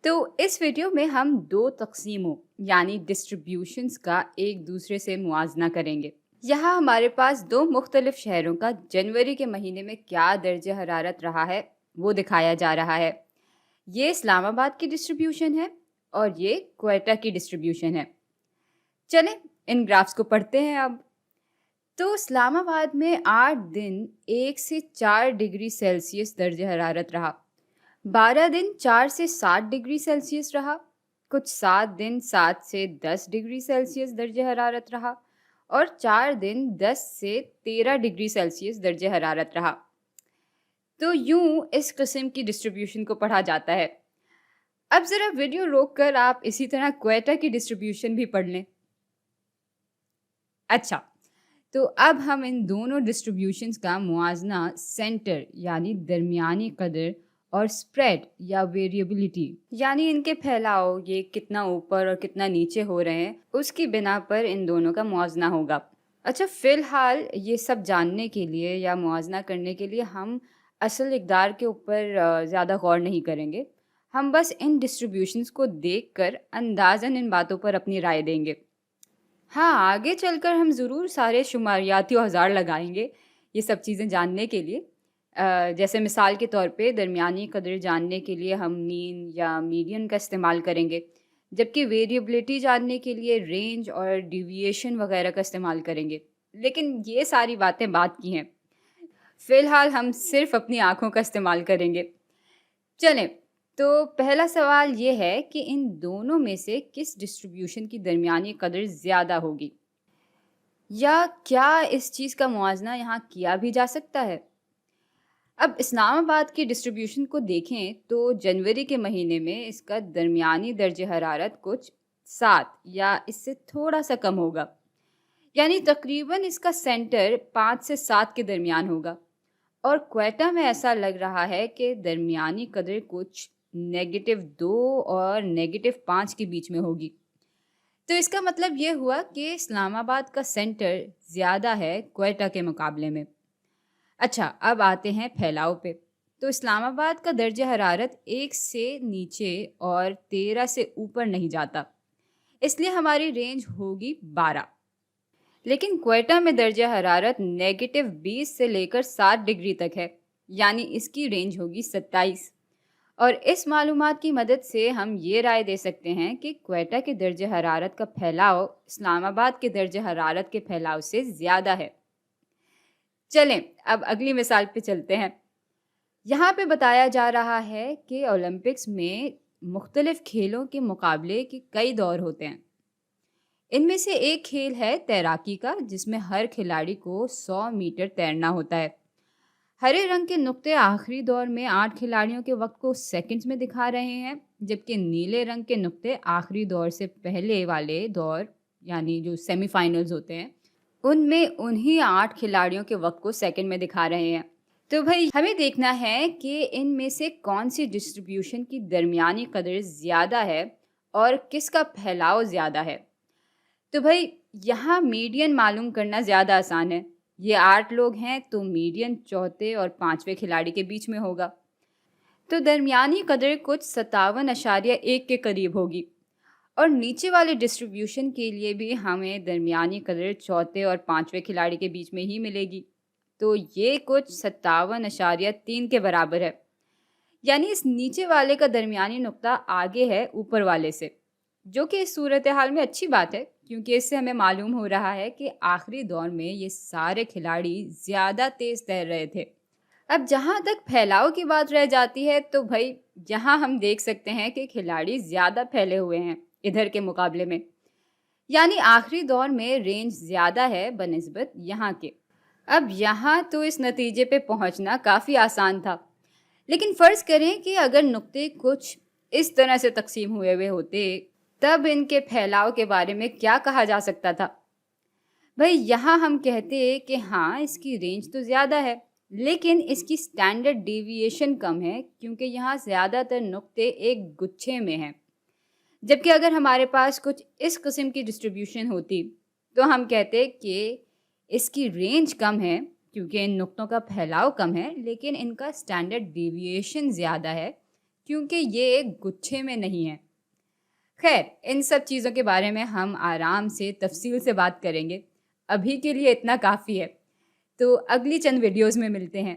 तो इस वीडियो में हम दो तकसीमों यानी डिस्ट्रीब्यूशंस का एक दूसरे से मुआजना करेंगे। यहाँ हमारे पास दो मुख्तलिफ शहरों का जनवरी के महीने में क्या दर्जे हरारत रहा है वो दिखाया जा रहा है। ये इस्लामाबाद की डिस्ट्रीब्यूशन है और ये क्वेटा की डिस्ट्रीब्यूशन है। चलें इन ग्राफ्स को पढ़ते हैं अब। तो इस्लामाबाद में 8 दिन 1 से 4 डिग्री सेल्सियस दर्जे हरारत रहा। 12 दिन 4 से 7 डिग्री सेल्सियस रहा। कुछ 7 दिन 7 से 10 डिग्री सेल्सियस दर्जे हरारत रहा और 4 दिन 10 से 13 डिग्री सेल्सियस दर्जे हरारत रहा। तो यूं इस किस्म की डिस्ट्रीब्यूशन को पढ़ा जाता है। अब ज़रा वीडियो रोक कर आप इसी तरह क्वेटा की डिस्ट्रीब्यूशन भी पढ़ लें। अच्छा, तो अब हम इन दोनों डिस्ट्रीब्यूशंस का मुआजना सेंटर यानी दरमियानी कदर और स्प्रेड या वेरिएबिलिटी यानी इनके फैलाव, ये कितना ऊपर और कितना नीचे हो रहे हैं, उसकी बिना पर इन दोनों का मुआजना होगा। अच्छा, फ़िलहाल ये सब जानने के लिए या मुआजना करने के लिए हम असल इक़दार के ऊपर ज़्यादा गौर नहीं करेंगे। हम बस इन डिस्ट्रीब्यूशंस को देखकर अंदाज़न इन बातों पर अपनी राय देंगे। हाँ, आगे चलकर हम ज़रूर सारे शुमारियाती औज़ार लगाएंगे ये सब चीज़ें जानने के लिए। जैसे मिसाल के तौर पे दरमियानी कदर जानने के लिए हम मीन या मीडियन का इस्तेमाल करेंगे, जबकि वेरिएबिलिटी जानने के लिए रेंज और डिविएशन वगैरह का इस्तेमाल करेंगे। लेकिन ये सारी बातें बात की हैं। फ़िलहाल हम सिर्फ अपनी आँखों का इस्तेमाल करेंगे। चलें, तो पहला सवाल ये है कि इन दोनों में से किस डिस्ट्रीब्यूशन की दरमियानी कदर ज़्यादा होगी, या क्या इस चीज़ का मुआवजा यहाँ किया भी जा सकता है। अब इस्लामाबाद की डिस्ट्रीब्यूशन को देखें तो जनवरी के महीने में इसका दरमियानी दर्जे हरारत कुछ 7 या इससे थोड़ा सा कम होगा, यानी तकरीबन इसका सेंटर 5 से 7 के दरमियान होगा। और क्वेटा में ऐसा लग रहा है कि दरमियानी कदर कुछ -2 और -5 के बीच में होगी। तो इसका मतलब ये हुआ कि इस्लामाबाद का सेंटर ज़्यादा है क्वेटा के मुकाबले में। अच्छा, अब आते हैं फैलाव पे। तो इस्लामाबाद का दर्जा हरारत 1 से नीचे और 13 से ऊपर नहीं जाता, इसलिए हमारी रेंज होगी 12। लेकिन क्वेटा में दर्जा हरारत -20 से लेकर 7 डिग्री तक है, यानी इसकी रेंज होगी 27। और इस मालूमात की मदद से हम ये राय दे सकते हैं कि क्वेटा के दर्जे हरारत का फैलाव इस्लामाबाद के दर्जे हरारत के फैलाव से ज़्यादा है। चलें, अब अगली मिसाल पे चलते हैं। यहाँ पे बताया जा रहा है कि ओलंपिक्स में मुख्तलिफ खेलों के मुकाबले के कई दौर होते हैं। इनमें से एक खेल है तैराकी का, जिसमें हर खिलाड़ी को 100 मीटर तैरना होता है। हरे रंग के नुक्ते आखिरी दौर में 8 खिलाड़ियों के वक्त को सेकंड्स में दिखा रहे हैं, जबकि नीले रंग के नुक्ते आखिरी दौर से पहले वाले दौर यानी जो सेमीफाइनल्स होते हैं उनमें उन्हीं 8 खिलाड़ियों के वक्त को सेकंड में दिखा रहे हैं। तो भाई हमें देखना है कि इनमें से कौन सी डिस्ट्रीब्यूशन की दरमियानी कदर ज़्यादा है और किसका फैलाव ज़्यादा है। तो भाई यहाँ मीडियन मालूम करना ज़्यादा आसान है। ये 8 लोग हैं तो मीडियन चौथे और 5वें खिलाड़ी के बीच में होगा। तो दरमियानी कदर कुछ 57.1 के करीब होगी। और नीचे वाले डिस्ट्रीब्यूशन के लिए भी हमें दरमियानी कदर चौथे और 5वें खिलाड़ी के बीच में ही मिलेगी। तो ये कुछ 57.3 के बराबर है, यानी इस नीचे वाले का दरमियानी नुक्ता आगे है ऊपर वाले से, जो कि इस सूरत हाल में अच्छी बात है, क्योंकि इससे हमें मालूम हो रहा है कि आखिरी दौर में ये सारे खिलाड़ी ज़्यादा तेज़ तैर रहे थे। अब जहाँ तक फैलाव की बात रह जाती है, तो भाई यहाँ हम देख सकते हैं कि खिलाड़ी ज़्यादा फैले हुए हैं इधर के मुकाबले में, यानी आखिरी दौर में रेंज ज़्यादा है बनिस्बत यहाँ के। अब यहाँ तो इस नतीजे पे पहुँचना काफ़ी आसान था, लेकिन फ़र्ज़ करें कि अगर नुक्ते कुछ इस तरह से तकसीम हुए हुए होते, तब इनके फैलाव के बारे में क्या कहा जा सकता था। भाई यहाँ हम कहते कि हाँ, इसकी रेंज तो ज़्यादा है, लेकिन इसकी स्टैंडर्ड डेविएशन कम है, क्योंकि यहाँ ज़्यादातर नुक्ते एक गुच्छे में हैं। जबकि अगर हमारे पास कुछ इस किस्म की डिस्ट्रीब्यूशन होती तो हम कहते कि इसकी रेंज कम है, क्योंकि इन नुक्तों का फैलाव कम है, लेकिन इनका स्टैंडर्ड डेविएशन ज़्यादा है, کیونکہ یہ ایک گچھے میں نہیں ہے۔ خیر، ان سب چیزوں کے بارے میں ہم آرام سے تفصیل سے بات کریں گے، ابھی کے لیے اتنا کافی ہے۔ تو اگلی چند ویڈیوز میں ملتے ہیں۔